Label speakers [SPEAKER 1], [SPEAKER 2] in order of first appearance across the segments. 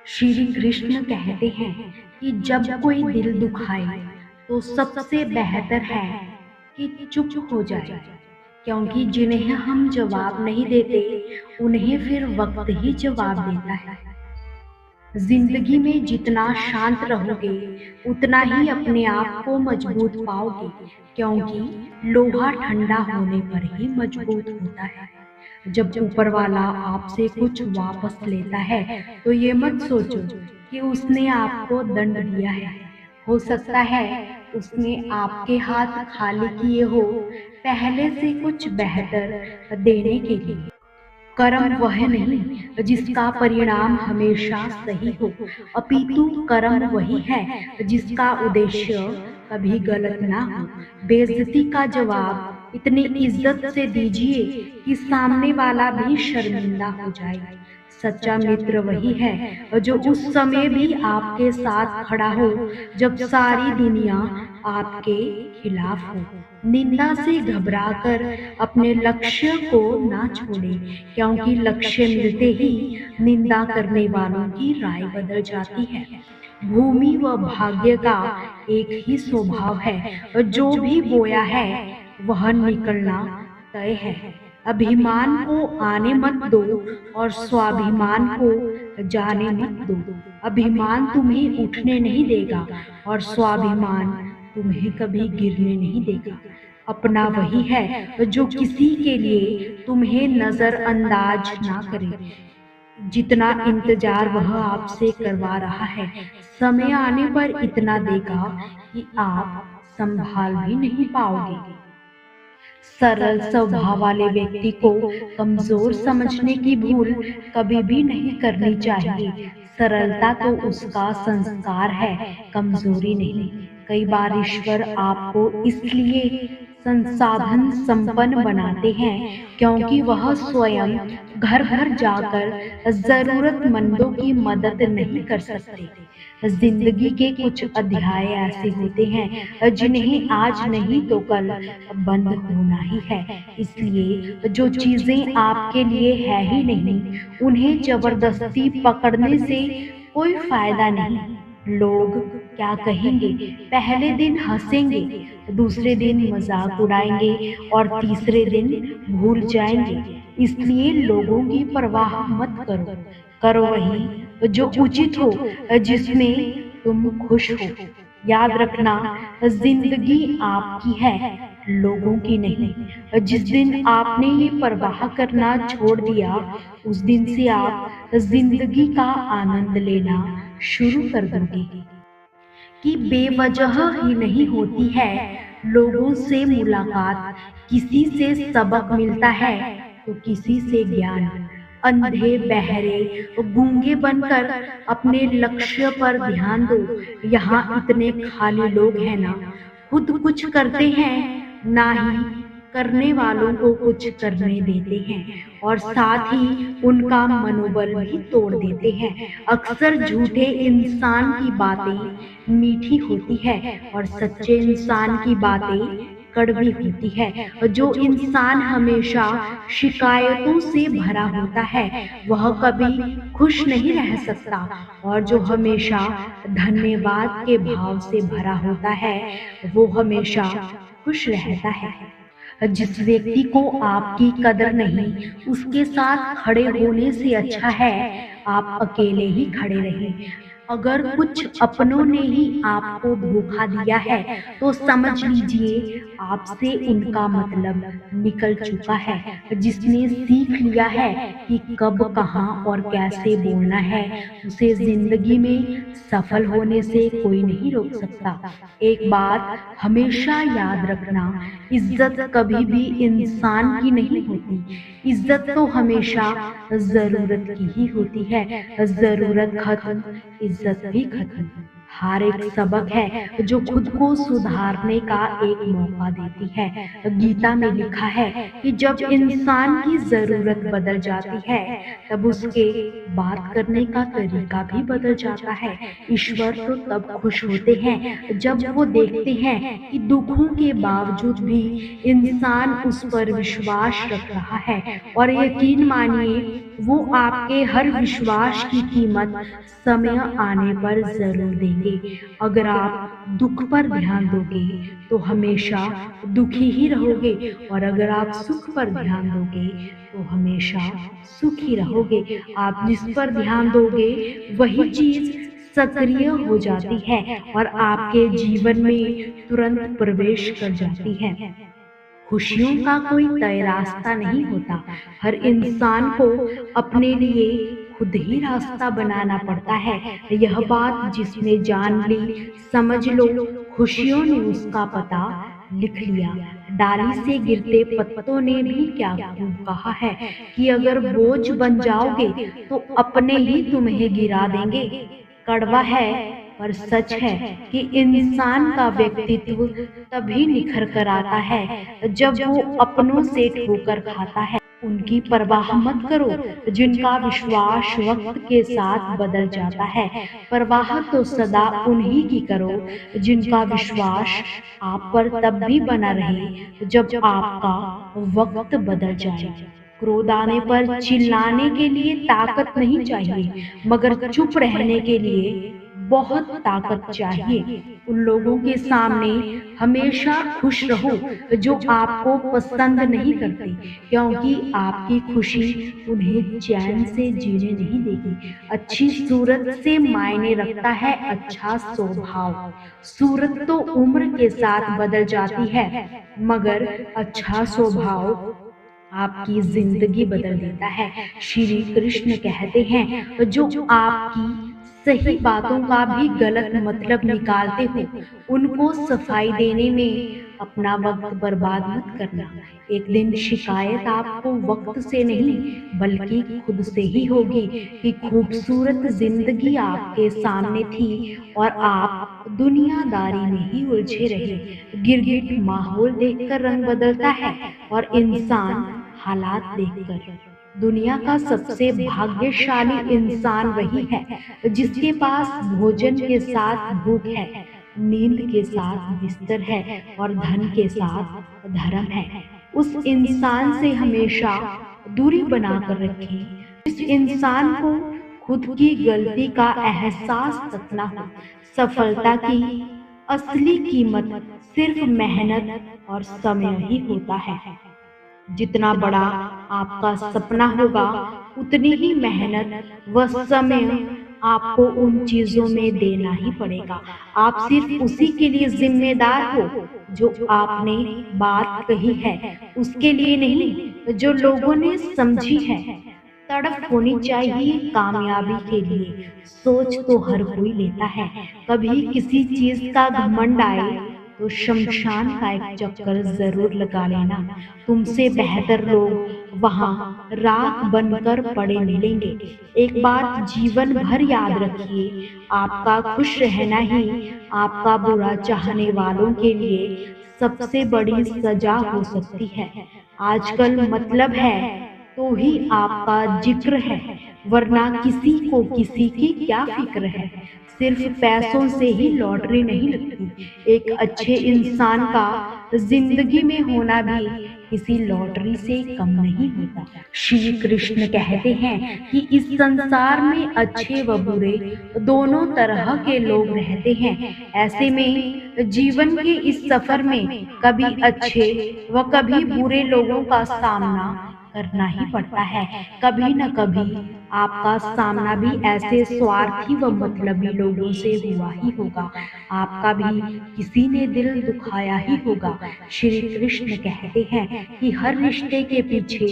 [SPEAKER 1] श्री कृष्ण कहते हैं कि जब कोई दिल दुखाए तो सबसे बेहतर है कि चुप हो जाए, क्योंकि जिन्हें हम जवाब नहीं देते उन्हें फिर वक्त ही जवाब देता है। जिंदगी में जितना शांत रहोगे उतना ही अपने आप को मजबूत पाओगे, क्योंकि लोहा ठंडा होने पर ही मजबूत होता है। जब ऊपर वाला आपसे कुछ वापस लेता है तो ये मत सोचो कि उसने आपको दंड दिया है। हो सकता है उसने आपके हाथ खाली किए हो पहले से कुछ बेहतर देने के लिए। कर्म वह नहीं जिसका परिणाम हमेशा सही हो, अपितु कर्म वही है जिसका उद्देश्य कभी गलत ना हो। बेइज्जती का जवाब इतनी इज्जत से दीजिए कि सामने वाला भी शर्मिंदा हो जाए। सच्चा मित्र वही है जो उस समय भी आपके साथ खड़ा हो जब सारी दुनिया आपके खिलाफ हो। निंदा से घबराकर अपने लक्ष्य को ना छोड़े, क्योंकि लक्ष्य मिलते ही निंदा करने वालों की राय बदल जाती है। भूमि व भाग्य का एक ही स्वभाव है, जो भी बोया है वह निकलना तय है। अभिमान को आने मत दो और स्वाभिमान को जाने मत दो। अभिमान तुम्हें उठने नहीं देगा और स्वाभिमान तुम्हें कभी गिरने नहीं देगा। अपना वही है जो किसी के लिए तुम्हें नजरअंदाज ना करे। जितना इंतजार वह आपसे करवा रहा है, समय आने पर इतना देगा कि आप संभाल भी नहीं पाओगे। सरल स्वभाव वाले व्यक्ति को कमजोर समझने की भूल कभी भी नहीं करनी चाहिए। सरलता तो उसका संस्कार है, कमजोरी नहीं। कई बार ईश्वर आपको इसलिए संसाधन संपन्न बनाते हैं क्योंकि वह स्वयं घर घर जाकर जरूरतमंदों की मदद नहीं कर सकते। जिंदगी के कुछ अध्याय ऐसे होते हैं जिन्हें आज नहीं तो कल बंद होना ही है। इसलिए जो चीजें आपके लिए है ही नहीं, उन्हें जबरदस्ती पकड़ने से कोई फायदा नहीं। लोग क्या कहेंगे? पहले दिन हंसेंगे, दूसरे दिन मजाक उड़ाएंगे और तीसरे दिन भूल जाएंगे। इसलिए लोगों की परवाह मत करो, करो वही जो उचित हो, जिसमें तुम खुश हो। याद रखना, जिंदगी आपकी है, लोगों की नहीं। जिस दिन आपने ये परवाह करना छोड़ दिया, उस दिन से आप जिंदगी का आनंद लेना शुरू कर दोगे। कि बेवजह ही नहीं होती है लोगों से मुलाकात, किसी से सबक मिलता है तो किसी से ज्ञान। अंधे बहरे गूंगे बनकर अपने लक्ष्य पर ध्यान दो। यहाँ इतने खाली लोग हैं ना, खुद कुछ करते हैं ना ही करने वालों को कुछ करने देते हैं, और साथ ही उनका मनोबल भी तोड़ देते हैं। अक्सर झूठे इंसान की बातें मीठी होती है और सच्चे इंसान की बातें कड़वी होती है। जो इंसान हमेशा शिकायतों से भरा होता है वह कभी खुश नहीं रह सकता, और जो हमेशा धन्यवाद के भाव से भरा होता है वो हमेशा खुश रहता है। जिस व्यक्ति को आपकी कदर नहीं, उसके साथ खड़े होने से अच्छा है आप अकेले ही खड़े रहें। अगर कुछ अपनों ने ही आपको धोखा दिया है तो समझ लीजिए आपसे उनका मतलब निकल चुका है। जिसने सीख लिया है कि कब, कहाँ और कैसे बोलना है, उसे जिंदगी में सफल होने से कोई नहीं रोक सकता। एक बात हमेशा याद रखना, इज्जत कभी भी इंसान की नहीं होती। इज्जत तो हमेशा जरूरत की ही होती है। जरूरत खत्म, इज्जत भी खत्म। हार एक सबक है जो खुद को सुधारने का एक मौका देती है। गीता में लिखा है कि जब इंसान की जरूरत बदल जाती है तब उसके बात करने का तरीका भी बदल जाता है। ईश्वर तो तब खुश होते हैं जब वो देखते हैं कि दुखों के बावजूद भी इंसान उस पर विश्वास रख रहा है। और यकीन मानिए, वो आपके हर विश्वास की कीमत समय आने पर जरूर देंगे। अगर आप दुख पर ध्यान दोगे तो हमेशा दुखी ही रहोगे, और अगर आप सुख पर ध्यान दोगे तो हमेशा सुखी रहोगे। आप जिस पर ध्यान दोगे वही चीज सक्रिय हो जाती है और आपके जीवन में तुरंत प्रवेश कर जाती है। खुशियों का कोई तय रास्ता नहीं होता। हर इंसान को अपने लिए खुद ही रास्ता बनाना पड़ता है। यह बात जिसने जान ली, समझ लो, खुशियों ने उसका पता लिख लिया। डाली से गिरते पत्तों ने भी क्या खूब कहा है कि अगर बोझ बन जाओगे तो अपने ही तुम्हें गिरा देंगे। कड़वा है पर सच है कि इंसान का व्यक्तित्व तभी निखर कर आता है जब वो अपनों से ठोकर खाता है। उनकी परवाह मत करो जिनका विश्वास वक्त के साथ बदल जाता है। परवाह तो सदा उन्हीं की करो जिनका विश्वास आप पर तब भी बना रहे जब आपका वक्त बदल जाए। क्रोध आने पर चिल्लाने के लिए ताकत नहीं चाहिए, मगर चुप रहने के लिए बहुत ताकत चाहिए। उन लोगों के सामने हमेशा खुश रहो जो आपको पसंद नहीं करते, क्योंकि आपकी खुशी उन्हें चैन से जीने नहीं देगी। अच्छी सूरत से मायने रखता है अच्छा स्वभाव। सूरत तो उम्र के साथ बदल जाती है, मगर अच्छा स्वभाव आपकी जिंदगी बदल देता है। श्री कृष्ण कहते हैं जो आपकी सही बातों का भी गलत मतलब निकालते हो, उनको सफाई देने में अपना वक्त बर्बाद मत करना। एक दिन शिकायत आपको वक्त से नहीं बल्कि खुद से ही होगी कि खूबसूरत जिंदगी आपके सामने थी और आप दुनियादारी में ही उलझे रहे। गिरगिट माहौल देखकर रंग बदलता है और इंसान हालात देखकर। दुनिया का सबसे भाग्यशाली इंसान वही है जिसके पास भोजन के साथ भूख है, नींद के साथ बिस्तर है और धन के साथ धर्म है। उस इंसान से हमेशा दूरी बनाकर रखें। इस इंसान को खुद की गलती का एहसास तक ना हो। सफलता की असली कीमत सिर्फ मेहनत और समय ही होता है। जितना बड़ा आपका सपना होगा उतनी ही मेहनत व समय आपको उन चीजों में देना ही पड़ेगा। आप सिर्फ उसी के लिए जिम्मेदार हो जो आपने बात कही है, उसके लिए नहीं जो लोगों ने समझी है। तड़प होनी चाहिए कामयाबी के लिए, सोच तो हर कोई लेता है। कभी किसी चीज का घमंड आए तो शमशान का एक चक्कर जरूर लगा लेना। तुमसे बेहतर लोग वहां राख बनकर पड़े मिलेंगे। एक बात जीवन भर याद रखिए, आपका खुश रहना ही आपका बुरा चाहने वालों के लिए सबसे बड़ी सजा हो सकती है। आजकल मतलब है तो ही आपका जिक्र है, वरना किसी को किसी की क्या फिक्र है। सिर्फ पैसों से ही लॉटरी नहीं लगती। एक अच्छे इंसान का जिंदगी में होना भी किसी लॉटरी से कम नहीं होता। श्री कृष्ण कहते हैं कि इस संसार में अच्छे व बुरे दोनों तरह के लोग रहते हैं। ऐसे में जीवन के इस सफर में कभी अच्छे व कभी बुरे लोगों का सामना करना ही पड़ता है। कभी न कभी आपका सामना भी ऐसे स्वार्थी व मतलबी लोगों से हुआ ही होगा। आपका भी किसी ने दिल दुखाया ही होगा। श्री कृष्ण कहते हैं कि हर रिश्ते के पीछे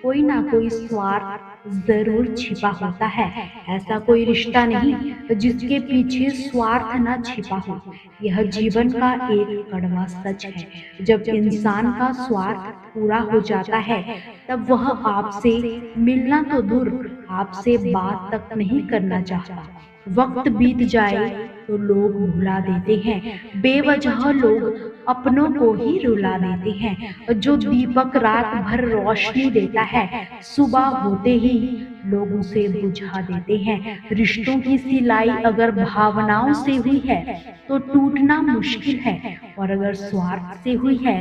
[SPEAKER 1] कोई ना कोई स्वार्थ जरूर छिपा होता है। ऐसा कोई रिश्ता नहीं जिसके पीछे स्वार्थ न छिपा हो। यह जीवन का एक कड़वा सच है। जब इंसान का स्वार्थ पूरा हो जाता है तब वह आपसे मिलना तो दूर, आपसे बात तक नहीं करना चाहता। वक्त बीत जाए तो लोग भुला देते हैं, बेवजह लोग अपनों को ही रुला देते हैं। जो दीपक रात भर रोशनी देता है, सुबह होते ही लोग उसे बुझा देते हैं। रिश्तों की सिलाई अगर भावनाओं से हुई है तो टूटना मुश्किल है, और अगर स्वार्थ से हुई है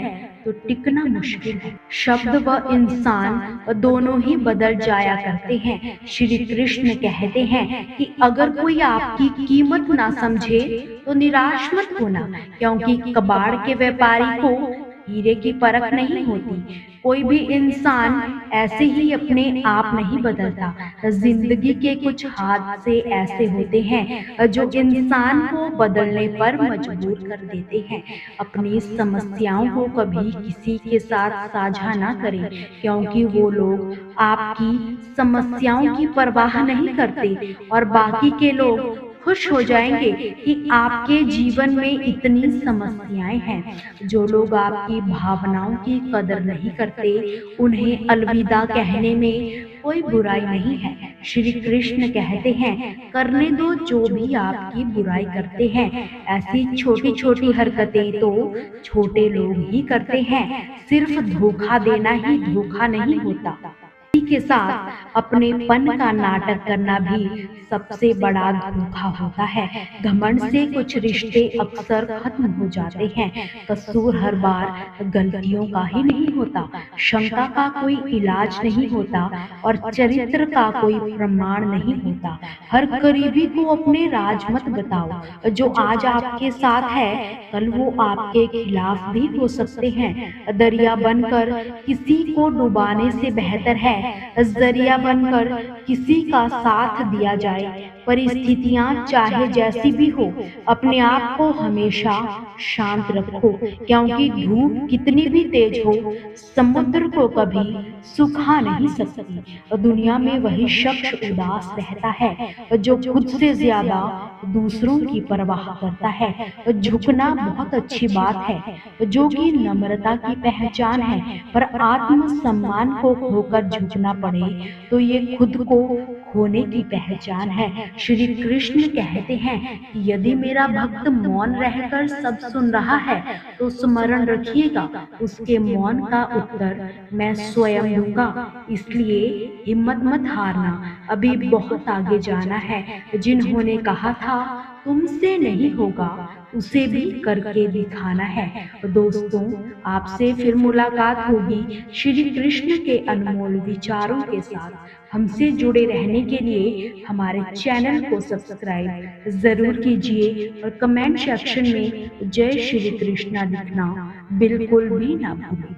[SPEAKER 1] तो टिकना मुश्किल है। शब्द व इंसान दोनों ही बदल जाया करते हैं। श्री कृष्ण कहते हैं कि अगर कोई आपकी कीमत ना समझे तो निराश मत होना, क्योंकि कबाड़ के व्यापारी को हीरे की परख नहीं होती। कोई भी इंसान ऐसे ही अपने आप नहीं बदलता। जिंदगी के कुछ हादसे ऐसे होते हैं जो इंसान को बदलने पर मजबूर कर देते हैं। अपनी समस्याओं को कभी किसी के साथ साझा ना करें, क्योंकि वो लोग आपकी समस्याओं की परवाह नहीं करते, और बाकी के लोग खुश हो जाएंगे कि आपके जीवन में इतनी समस्याएं हैं। जो लोग आपकी भावनाओं की कदर नहीं करते, उन्हें अलविदा कहने में कोई बुराई नहीं है। श्री कृष्ण कहते हैं, करने दो जो भी आपकी बुराई करते हैं। ऐसी छोटी छोटी हरकतें तो छोटे लोग ही करते हैं। सिर्फ धोखा देना ही धोखा नहीं होता, के साथ अपने पन का नाटक करना भी सबसे बड़ा धोखा होता है। घमंड से कुछ रिश्ते अक्सर खत्म हो जाते हैं। कसूर हर बार गलतियों का ही नहीं होता, शंका का कोई इलाज नहीं होता, और चरित्र का कोई प्रमाण नहीं होता। हर करीबी को अपने राज मत बताओ। जो आज आपके साथ है, कल वो आपके खिलाफ भी हो सकते हैं। दरिया बनकर किसी को डुबाने से बेहतर है जरिया बनकर किसी का साथ दिया जाए। परिस्थितियां चाहे जैसी भी हो, अपने आप को हमेशा शांत रखो, क्योंकि धूप कितनी भी तेज हो, समुद्र को कभी सुखा नहीं सकती। दुनिया में वही शख्स उदास रहता है जो खुद से ज्यादा दूसरों की परवाह करता है। झुकना बहुत अच्छी बात है, जो कि नम्रता की पहचान है, पर आत्मसम्मान को खोकर झुकना पड़े तो ये खुद को खोने की पहचान है। श्री कृष्ण कहते हैं कि यदि मेरा भक्त मौन रहकर सब सुन रहा है तो स्मरण रखिएगा, उसके मौन का उत्तर मैं स्वयं दूंगा। इसलिए हिम्मत मत हारना, अभी बहुत आगे जाना है। जिन्होंने कहा था तुमसे नहीं होगा, उसे भी करके दिखाना है। दोस्तों, आपसे फिर मुलाकात होगी श्री कृष्ण के अनमोल विचारों के साथ। हमसे जुड़े रहने के लिए हमारे चैनल को सब्सक्राइब जरूर कीजिए, और कमेंट सेक्शन में जय श्री कृष्णा लिखना बिल्कुल भी ना भूलें।